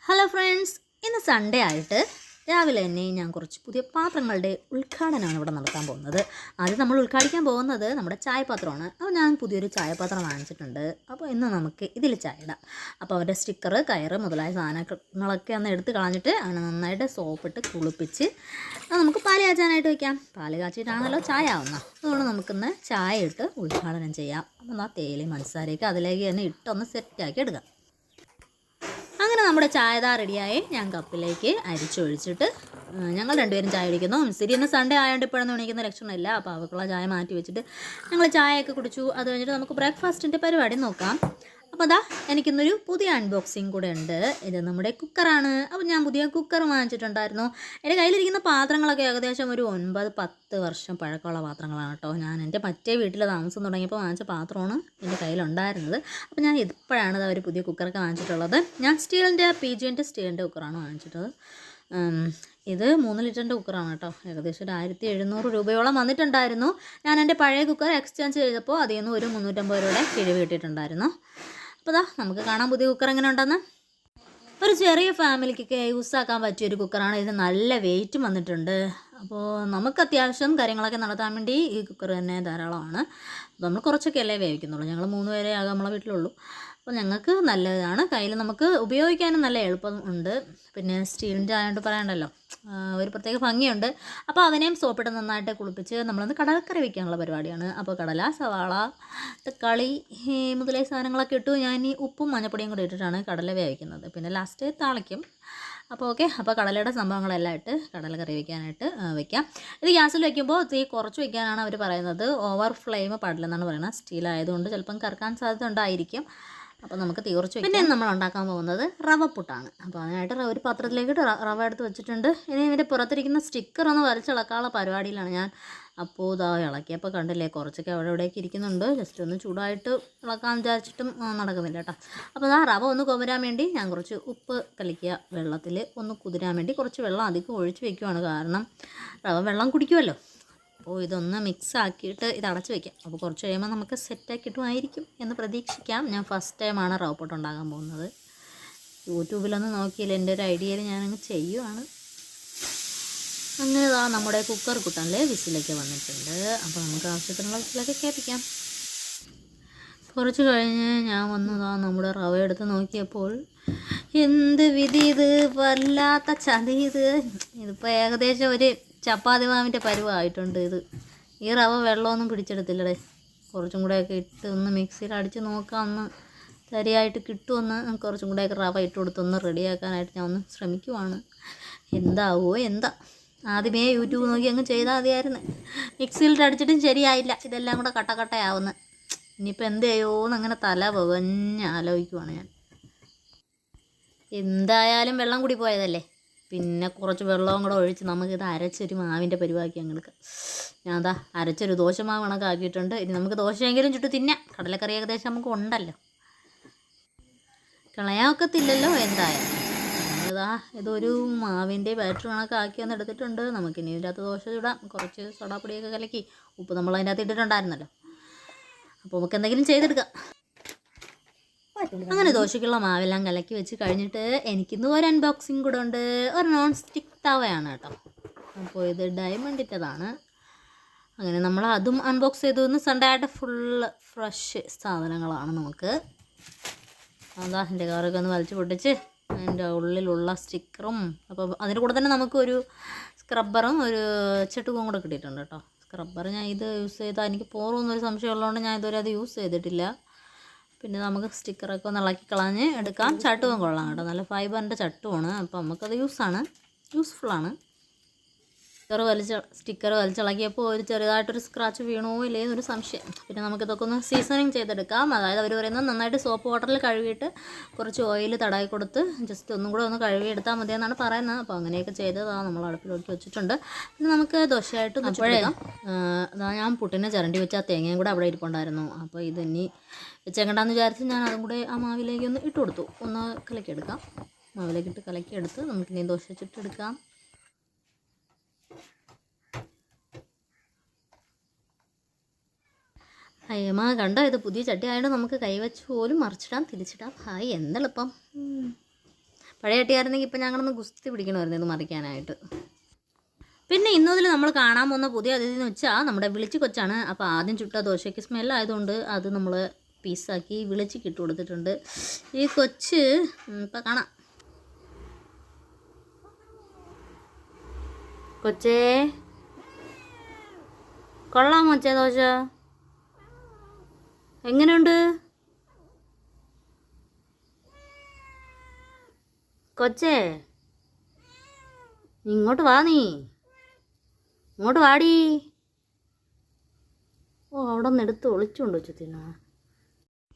Hello friends, ഇന്ന് Sunday ആയിട്ട് രാവിലെ തന്നെ ഞാൻ കുറച്ച് പുതിയ പാത്രങ്ങളുടെ ഉദ്ഘാടനമാണ് ഇവിടെ നടത്താൻ പോകുന്നത്. ആദ്യം നമ്മൾ ഉദ്ഘാടിക്കാൻ പോകുന്നത് നമ്മുടെ ചായപാത്രമാണ്. അപ്പോൾ ഞാൻ പുതിയൊരു ചായപാത്രം വാങ്ങിച്ചിട്ടുണ്ട്. അപ്പോൾ ഇന്ന് നമുക്ക് ഇതിൽ ചായ ഇടാം. അപ്പോൾ അവരുടെ സ്റ്റിക്കർ, കയറ് മുതലായ സാധനങ്ങളൊക്കെ ഒന്ന് എടുത്ത് കളഞ്ഞിട്ട് അങ്ങനെ നന്നായിട്ട് സോപ്പിട്ട് കുളിപ്പിച്ച് നമുക്ക് പാല് കാച്ചാനായിട്ട് വയ്ക്കാം. പാല് കാച്ചിട്ടാണല്ലോ ചായ ആവുന്നത്. അതുകൊണ്ട് നമുക്കിന്ന് ചായ ഇട്ട് ഉദ്ഘാടനം ചെയ്യാം. അപ്പോൾ ആ തേയിലയും പഞ്ചസാരയൊക്കെ അതിലേക്ക് തന്നെ ഇട്ടൊന്ന് സെറ്റാക്കി എടുക്കാം. അങ്ങനെ നമ്മുടെ ചായ റെഡിയായി ഞാൻ കപ്പിലേക്ക് അരിച്ചൊഴിച്ചിട്ട് ഞങ്ങൾ രണ്ടുപേരും ചായ കുടിക്കുന്നു. ശരി, ഇന്ന് സൺഡേ ആയതുകൊണ്ട് ഇപ്പോഴൊന്നും എണീക്കുന്ന ലക്ഷണമില്ല. അപ്പോൾ അവക്കുള്ള ചായ മാറ്റി വെച്ചിട്ട് ഞങ്ങൾ ചായയൊക്കെ കുടിച്ചു. അത് കഴിഞ്ഞിട്ട് നമുക്ക് ബ്രേക്ക്ഫാസ്റ്റിൻ്റെ പരിപാടി നോക്കാം. അപ്പോൾ അതാ എനിക്കിന്നൊരു പുതിയ അൺബോക്സിങ് കൂടെ ഉണ്ട്. ഇത് നമ്മുടെ കുക്കറാണ്. അപ്പോൾ ഞാൻ പുതിയ കുക്കർ വാങ്ങിച്ചിട്ടുണ്ടായിരുന്നു. എൻ്റെ കയ്യിലിരിക്കുന്ന പാത്രങ്ങളൊക്കെ ഏകദേശം ഒരു 9-10 വർഷം പഴക്കമുള്ള പാത്രങ്ങളാണ് കേട്ടോ. ഞാൻ എൻ്റെ മറ്റേ വീട്ടിൽ താമസം തുടങ്ങിയപ്പോൾ വാങ്ങിച്ച പാത്രമാണ് എൻ്റെ കയ്യിലുണ്ടായിരുന്നത്. അപ്പോൾ ഞാൻ ഇപ്പോഴാണ് ഒരു പുതിയ കുക്കറൊക്കെ വാങ്ങിച്ചിട്ടുള്ളത്. ഞാൻ സ്റ്റീലിൻ്റെ PG&T സ്റ്റീലിൻ്റെ കുക്കറാണ് വാങ്ങിച്ചിട്ടത്. ഇത് 3 ലിറ്ററിൻ്റെ കുക്കറാണ് കേട്ടോ. ഏകദേശം ഒരു 1700 രൂപയോളം വന്നിട്ടുണ്ടായിരുന്നു. ഞാൻ എൻ്റെ പഴയ കുക്കർ എക്സ്ചേഞ്ച് ചെയ്തപ്പോൾ അതിൽ നിന്ന് ഒരു 350 രൂപയുടെ കിഴിവ് കിട്ടിയിട്ടുണ്ടായിരുന്നു. അപ്പോൾ നമുക്ക് കാണാം പുതിയ കുക്കർ എങ്ങനെ ഉണ്ടെന്ന്. ഒരു ചെറിയ ഫാമിലിക്കൊക്കെ യൂസാക്കാൻ പറ്റിയൊരു കുക്കറാണ് ഇത്. നല്ല വെയിറ്റും വന്നിട്ടുണ്ട്. അപ്പോൾ നമുക്ക് അത്യാവശ്യം കാര്യങ്ങളൊക്കെ നടത്താൻ വേണ്ടി ഈ കുക്കർ തന്നെ ധാരാളമാണ്. നമ്മൾ കുറച്ചൊക്കെ അല്ലേ വേവിക്കുന്നുള്ളൂ. ഞങ്ങൾ 3 പേരെ ആകെ നമ്മളെ വീട്ടിലുള്ളൂ. അപ്പോൾ ഞങ്ങൾക്ക് നല്ലതാണ്. കയ്യിൽ നമുക്ക് ഉപയോഗിക്കാനും നല്ല എളുപ്പം ഉണ്ട്. പിന്നെ സ്റ്റീലിൻ്റെ ആയതുകൊണ്ട് പറയണ്ടല്ലോ, ഒരു പ്രത്യേക ഭംഗിയുണ്ട്. അപ്പോൾ അതിനെയും സോപ്പിട്ട് നന്നായിട്ട് കുളിപ്പിച്ച് നമ്മളൊന്ന് കടലക്കറി വയ്ക്കാനുള്ള പരിപാടിയാണ്. അപ്പോൾ കടല, സവാള, തക്കാളി മുതലായ സാധനങ്ങളൊക്കെ ഇട്ടു. ഞാൻ ഈ ഉപ്പും മഞ്ഞപ്പൊടിയും കൂടി ഇട്ടിട്ടാണ് കടല വേവിക്കുന്നത്. പിന്നെ ലാസ്റ്റ് താളിക്കും. അപ്പോൾ ഓക്കെ. അപ്പോൾ കടലയുടെ സംഭവങ്ങളെല്ലാം ഇട്ട് കടലക്കറി വയ്ക്കാനായിട്ട് വയ്ക്കാം. ഇത് ഗ്യാസിൽ വയ്ക്കുമ്പോൾ തീ കുറച്ച് വയ്ക്കാനാണ് അവർ പറയുന്നത്. ഓവർ ഫ്ലെയിം പാടില്ലെന്നാണ് പറയുന്നത്. സ്റ്റീൽ ആയതുകൊണ്ട് ചിലപ്പം കറക്കാൻ സാധ്യത ഉണ്ടായിരിക്കും. അപ്പോൾ നമുക്ക് തീ കുറച്ച് വയ്ക്കാം. പിന്നെ നമ്മൾ ഉണ്ടാക്കാൻ പോകുന്നത് റവപ്പുട്ടാണ്. അപ്പോൾ അതിനായിട്ട് ഒരു പാത്രത്തിലേക്ക് റവ എടുത്ത് വെച്ചിട്ടുണ്ട്. ഇനി ഇതിൻ്റെ പുറത്തിരിക്കുന്ന സ്റ്റിക്കർ ഒന്ന് വരച്ചിളക്കാനുള്ള പരിപാടിയിലാണ് ഞാൻ. അപ്പോൾ ഇളക്കിയപ്പോൾ കണ്ടില്ലേ, കുറച്ചൊക്കെ അവിടെ ഇവിടേക്ക് ഇരിക്കുന്നുണ്ട്. ജസ്റ്റ് ഒന്ന് ചൂടായിട്ട് ഇളക്കാൻ വിചാരിച്ചിട്ടും നടക്കുന്നില്ല കേട്ടോ. അപ്പോൾ റവ ഒന്ന് കുതിരാൻ വേണ്ടി ഞാൻ കുറച്ച് ഉപ്പ് കലക്കിയ വെള്ളത്തിൽ ഒന്ന് കുതിരാൻ വേണ്ടി കുറച്ച് വെള്ളം അധികം ഒഴിച്ച് വയ്ക്കുവാണ്. കാരണം റവ വെള്ളം കുടിക്കുമല്ലോ. അപ്പോൾ ഇതൊന്ന് മിക്സ് ആക്കിയിട്ട് ഇത് അടച്ച് വയ്ക്കാം. അപ്പോൾ കുറച്ച് കഴിയുമ്പോൾ നമുക്ക് സെറ്റാക്കിയിട്ടുമായിരിക്കും എന്ന് പ്രതീക്ഷിക്കാം. ഞാൻ ഫസ്റ്റ് ടൈമാണ് റവപ്പുട്ട് ഉണ്ടാക്കാൻ പോകുന്നത്. യൂട്യൂബിലൊന്നും നോക്കിയില്ല, എൻ്റെ ഒരു ഐഡിയയിൽ ഞാനങ്ങ് ചെയ്യുവാണ്. അങ്ങനെ നമ്മുടെ കുക്കർ കുട്ടനിൽ വിസിലൊക്കെ വന്നിട്ടുണ്ട്. അപ്പോൾ നമുക്ക് ആവശ്യത്തിനുള്ള വിസിലൊക്കെ കേൾപ്പിക്കാം. കുറച്ച് കഴിഞ്ഞ് ഞാൻ വന്നതാ നമ്മുടെ റവ എടുത്ത് നോക്കിയപ്പോൾ എന്ത് വിധി ഇത്, വല്ലാത്ത ചതി ഇത്. ഇതിപ്പോൾ ഏകദേശം ഒരു ചപ്പാത്തി മാവിൻ്റെ പരുവായിട്ടുണ്ട് ഇത്. ഈ റവ വെള്ളമൊന്നും പിടിച്ചെടുത്തില്ലടേ. കുറച്ചും കൂടെയൊക്കെ ഇട്ട് ഒന്ന് മിക്സിയിൽ അടിച്ച് നോക്കാം, ഒന്ന് ശരിയായിട്ട് കിട്ടുമെന്ന്. കുറച്ചും കൂടെയൊക്കെ റവ ഇട്ട് കൊടുത്തൊന്ന് റെഡിയാക്കാനായിട്ട് ഞാൻ ഒന്ന് ശ്രമിക്കുവാണ്. എന്താവോ എന്താ. ആദ്യമേ യൂട്യൂബ് നോക്കി അങ്ങ് ചെയ്താൽ മതിയായിരുന്നു. മിക്സിയിൽ അടിച്ചിട്ടും ശരിയായില്ല. ഇതെല്ലാം കൂടെ കട്ടക്കട്ടയാവുന്നു. ഇനിയിപ്പോൾ എന്ത് ചെയ്യുമോയെന്ന് അങ്ങനെ തല പുകഞ്ഞ് ആലോചിക്കുവാണ് ഞാൻ. എന്തായാലും വെള്ളം കൂടി പോയതല്ലേ, പിന്നെ കുറച്ച് വെള്ളവും കൂടെ ഒഴിച്ച് നമുക്കിത് അരച്ചൊരു മാവിൻ്റെ പരിവാക്കി അങ്ങ് എടുക്കാം. ഞാൻ അരച്ചൊരു ദോശമാവ് കണക്കാക്കിയിട്ടുണ്ട്. ഇനി നമുക്ക് ദോശയെങ്കിലും ചുട്ട് തിന്നാം. കടലക്കറി ഏകദേശം നമുക്ക് ഉണ്ടല്ലോ, കളയാക്കത്തില്ലല്ലോ എന്തായാലും. ഇതൊരു മാവിൻ്റെ ബാറ്റർ കണക്കാക്കി ഒന്ന് എടുത്തിട്ടുണ്ട്. നമുക്കിനി ഇതിൻ്റെ അകത്ത് ദോശ ചുടാം. കുറച്ച് സോഡാപ്പൊടിയൊക്കെ കലക്കി, ഉപ്പ് നമ്മൾ അതിൻ്റെ അകത്ത് ഇട്ടിട്ടുണ്ടായിരുന്നല്ലോ. അപ്പോൾ നമുക്ക് എന്തെങ്കിലും ചെയ്തെടുക്കാം. അങ്ങനെ ദോശയ്ക്കുള്ള മാവെല്ലാം കലക്കി വെച്ച് കഴിഞ്ഞിട്ട് എനിക്കിന്ന് ഒരു അൺബോക്സിങ് കൂടെ ഉണ്ട്. ഒരു നോൺ സ്റ്റിക്ക് തവയാണ് കേട്ടോ. അപ്പോൾ ഇത് ഡയമണ്ടിൻ്റെതാണ്. അങ്ങനെ നമ്മൾ അതും അൺബോക്സ് ചെയ്തു. ഇന്ന് സൺഡേ ആയിട്ട് ഫുള്ള് ഫ്രഷ് സാധനങ്ങളാണ് നമുക്ക്. എൻ്റെ കവറൊക്കെ ഒന്ന് വലിച്ചു പൊട്ടിച്ച് അതിൻ്റെ ഉള്ളിലുള്ള സ്റ്റിക്കറും, അപ്പോൾ അതിൻ്റെ കൂടെ തന്നെ നമുക്കൊരു സ്ക്രബ്ബറും ഒരു ചെട്ടുകും കൂടെ കിട്ടിയിട്ടുണ്ട് കേട്ടോ. സ്ക്രബ്ബർ ഞാൻ ഇത് യൂസ് ചെയ്താൽ എനിക്ക് പോറുമെന്നൊരു സംശയം ഉള്ളതുകൊണ്ട് ഞാൻ ഇതുവരെ അത് യൂസ് ചെയ്തിട്ടില്ല. പിന്നെ നമുക്ക് സ്റ്റിക്കറൊക്കെ ഒന്ന് ഇളക്കി കളഞ്ഞ് എടുക്കാം. ചട്ടുവും കൊള്ളാം കേട്ടോ, നല്ല ഫൈബറിൻ്റെ ചട്ടുമാണ്. അപ്പോൾ നമുക്കത് യൂസ്ഫുള്ളാണ്. സ്റ്റിക്കർ വലിച്ചിളക്കിയപ്പോൾ ഒരു ചെറുതായിട്ടൊരു സ്ക്രാച്ച് വീണോ ഇല്ലേന്നൊരു സംശയം. പിന്നെ നമുക്കിതൊക്കെ ഒന്ന് സീസണിങ് ചെയ്തെടുക്കാം. അതായത് അവർ പറയുന്നത് നന്നായിട്ട് സോപ്പ് വാട്ടറിൽ കഴുകിയിട്ട് കുറച്ച് ഓയിൽ തടവി കൊടുത്ത് ജസ്റ്റ് ഒന്നും കൂടെ ഒന്ന് കഴുകിയെടുത്താൽ മതിയെന്നാണ് പറയുന്നത്. അപ്പോൾ അങ്ങനെയൊക്കെ ചെയ്തതാണ് നമ്മൾ അടുപ്പിലോട്ട് വെച്ചിട്ടുണ്ട്. പിന്നെ നമുക്ക് ദോശയായിട്ട് അപ്പോഴേക്കാം ഞാൻ പുട്ടിനെ ചിരണ്ടി വെച്ച ആ തേങ്ങയും കൂടെ അവിടെ ഇരിപ്പുണ്ടായിരുന്നു. അപ്പോൾ ഇതിനി വെച്ചേക്കണ്ടെന്ന് വിചാരിച്ച് ഞാൻ അതും കൂടെ ആ മാവിലേക്ക് ഒന്ന് ഇട്ട് കൊടുത്തു. ഒന്ന് കലക്കിയെടുക്കാം. മാവിലേക്ക് ഇട്ട് കലക്കിയെടുത്ത് നമുക്കിനി ദോശ ചുട്ടെടുക്കാം. അയ്യമ്മ കണ്ടോ, ഇത് പുതിയ ചട്ടി ആയതുകൊണ്ട് നമുക്ക് കൈവച്ച് പോലും മറിച്ചിടാം, തിരിച്ചിടാം. ഹായ്, എന്തെളുപ്പം. പഴയ ചട്ടിയായിരുന്നെങ്കിൽ ഇപ്പം ഞങ്ങളൊന്ന് ഗുസ്തി പിടിക്കണമായിരുന്നു ഇത് മറിക്കാനായിട്ട്. പിന്നെ ഇന്നതിൽ നമ്മൾ കാണാൻ പോകുന്ന പുതിയ അതിഥി എന്ന് വെച്ചാൽ നമ്മുടെ വിളിച്ച് കൊച്ചാണ്. അപ്പോൾ ആദ്യം ചുട്ട ദോശയ്ക്ക് സ്മെല്ലായതുകൊണ്ട് അത് നമ്മൾ പീസാക്കി വിളിച്ചിട്ട് ഇട്ട് കൊടുത്തിട്ടുണ്ട്. ഈ കൊച്ച് ഇപ്പം കാണാം. കൊച്ചേ കൊള്ളാമോ കൊച്ചേ ദോശ? എങ്ങനെയുണ്ട് കൊച്ചേ? ഇങ്ങോട്ട് വാ, നീ ഇങ്ങോട്ട് വാടി. ഓ അവിടെ നിന്ന് എടുത്ത് ഒളിച്ചുകൊണ്ട് വെച്ചു തിന്നാ.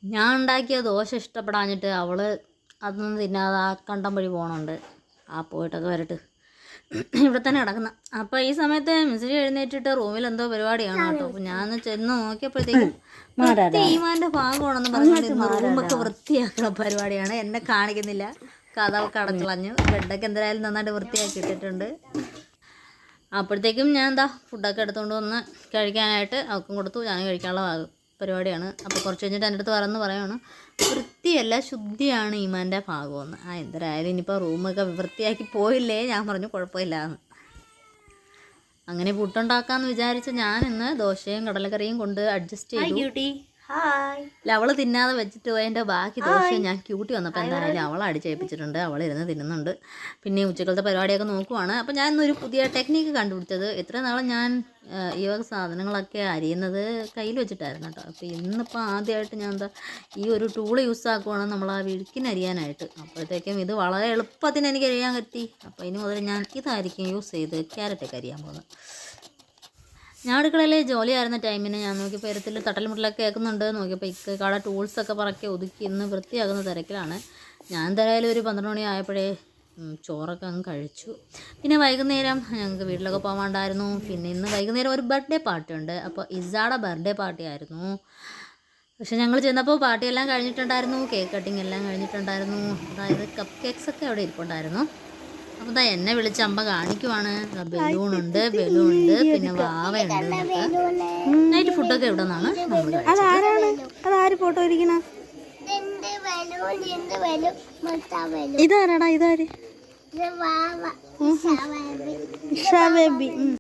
ഞാൻ ഉണ്ടാക്കിയ ദോശ ഇഷ്ടപ്പെടാഞ്ഞിട്ട് അവൾ അതൊന്നും തിന്നാതെ ആ കണ്ടം വഴി പോകണുണ്ട്. ആ പോയിട്ടൊക്കെ വരട്ട്, ഇവിടെ തന്നെ കിടക്കുന്ന. അപ്പോൾ ഈ സമയത്ത് മിസ്സിരി എഴുന്നേറ്റിട്ട് റൂമിൽ എന്തോ പരിപാടിയാണ് കേട്ടോ. അപ്പോൾ ഞാൻ ചെന്ന് നോക്കിയപ്പോഴത്തേക്കും ഈമാൻ്റെ ഭാഗമാണെന്ന് പറഞ്ഞിട്ട് റൂമൊക്കെ വൃത്തിയാക്കുന്ന പരിപാടിയാണ്. എന്നെ കാണിക്കുന്നില്ല, കഥവൊക്കെ അടച്ചളഞ്ഞു. ബെഡൊക്കെ എന്തായാലും നന്നായിട്ട് വൃത്തിയാക്കി ഇട്ടിട്ടുണ്ട്. അപ്പോഴത്തേക്കും ഞാൻ എന്താ ഫുഡൊക്കെ എടുത്തുകൊണ്ട് വന്ന് കഴിക്കാനായിട്ട് അവൾക്കും കൊടുത്തു. ഞാൻ കഴിക്കാനുള്ള പരിപാടിയാണ്. അപ്പോൾ കുറച്ച് കഴിഞ്ഞിട്ട് എൻ്റെ അടുത്ത് പറയുകയാണ്, വൃത്തിയല്ല ശുദ്ധിയാണ് ഈമാൻ്റെ ഭാഗമെന്ന്. എന്തായാലും ഇനിയിപ്പോൾ റൂമൊക്കെ വൃത്തിയാക്കി പോയില്ലേ? ഞാൻ പറഞ്ഞു കുഴപ്പമില്ല എന്ന്. അങ്ങനെ പുട്ടുണ്ടാക്കാമെന്ന് വിചാരിച്ച ഞാൻ ഇന്ന് ദോശയും കടലക്കറിയും കൊണ്ട് അഡ്ജസ്റ്റ് ചെയ്തു. അവൾ തിന്നാതെ വെച്ചിട്ട് പോയതിൻ്റെ ബാക്കി ദോശ ഞാൻ ക്യൂട്ടി വന്നപ്പോൾ എന്തായാലും അവളെ അടിച്ചേൽപ്പിച്ചിട്ടുണ്ട്. അവളിരുന്ന് തിന്നുന്നുണ്ട്. പിന്നെ ഉച്ചക്കലത്തെ പരിപാടിയൊക്കെ നോക്കുവാണ്. അപ്പോൾ ഞാൻ ഇന്നൊരു പുതിയ ടെക്നിക്ക് കണ്ടുപിടിച്ചത്. ഇത്ര നാളെ ഞാൻ ഈ വക സാധനങ്ങളൊക്കെ അരിയുന്നത് കയ്യിൽ വെച്ചിട്ടായിരുന്നു കേട്ടോ. അപ്പോൾ ഇന്നിപ്പോൾ ആദ്യമായിട്ട് ഞാൻ ഈ ഒരു ടൂള് യൂസ് ആക്കുവാണ് നമ്മൾ ആ വിഴുക്കിനരിയാനായിട്ട്. അപ്പോഴത്തേക്കും ഇത് വളരെ എളുപ്പത്തിന് എനിക്ക് അരിയാൻ പറ്റി. അപ്പോൾ ഇനി മുതൽ ഞാൻ ഇതായിരിക്കും യൂസ് ചെയ്ത് ക്യാരറ്റൊക്കെ അരിയാൻ പോകുന്നത്. ഞാൻ അടുക്കളയിൽ ജോലിയായിരുന്ന ടൈമിന് ഞാൻ നോക്കിയപ്പോൾ എരത്തിൽ തട്ടൽമുട്ടലൊക്കെ കേൾക്കുന്നുണ്ട്. നോക്കിയപ്പോൾ ഇക്കടെ ടൂൾസൊക്കെ പറക്കി ഒതുക്കി ഇന്ന് വൃത്തിയാക്കുന്ന തിരക്കിലാണ്. ഞാൻ എന്തായാലും ഒരു 12 മണി ആയപ്പോഴേ ചോറൊക്കെ അങ്ങ് കഴിച്ചു. പിന്നെ വൈകുന്നേരം ഞങ്ങൾക്ക് വീട്ടിലൊക്കെ പോകാണ്ടായിരുന്നു. പിന്നെ ഇന്ന് വൈകുന്നേരം ഒരു ബർത്ത്ഡേ പാർട്ടി ഉണ്ട്. അപ്പോൾ ഇസാടെ ബർത്ത്ഡേ പാർട്ടി ആയിരുന്നു. പക്ഷെ ഞങ്ങൾ ചെന്നപ്പോൾ പാർട്ടിയെല്ലാം കഴിഞ്ഞിട്ടുണ്ടായിരുന്നു. കേക്ക് കട്ടിങ് എല്ലാം കഴിഞ്ഞിട്ടുണ്ടായിരുന്നു. അതായത് കപ്പ് കേക്ക്സൊക്കെ അവിടെ ഇരിപ്പുണ്ടായിരുന്നു. അപ്പോൾ ഇതാ എന്നെ വിളിച്ച് അമ്മ കാണിക്കുവാണ്. ബലൂണുണ്ട്, പിന്നെ വാവയുണ്ട്. നൈറ്റ് ഫുഡൊക്കെ ഇവിടെ നിന്നാണ് നമ്മൾ കഴിച്ചത്. അതാര് ഫോട്ടോ ഇരിക്കണ? ഇതാരാടാ? ഇതാര്?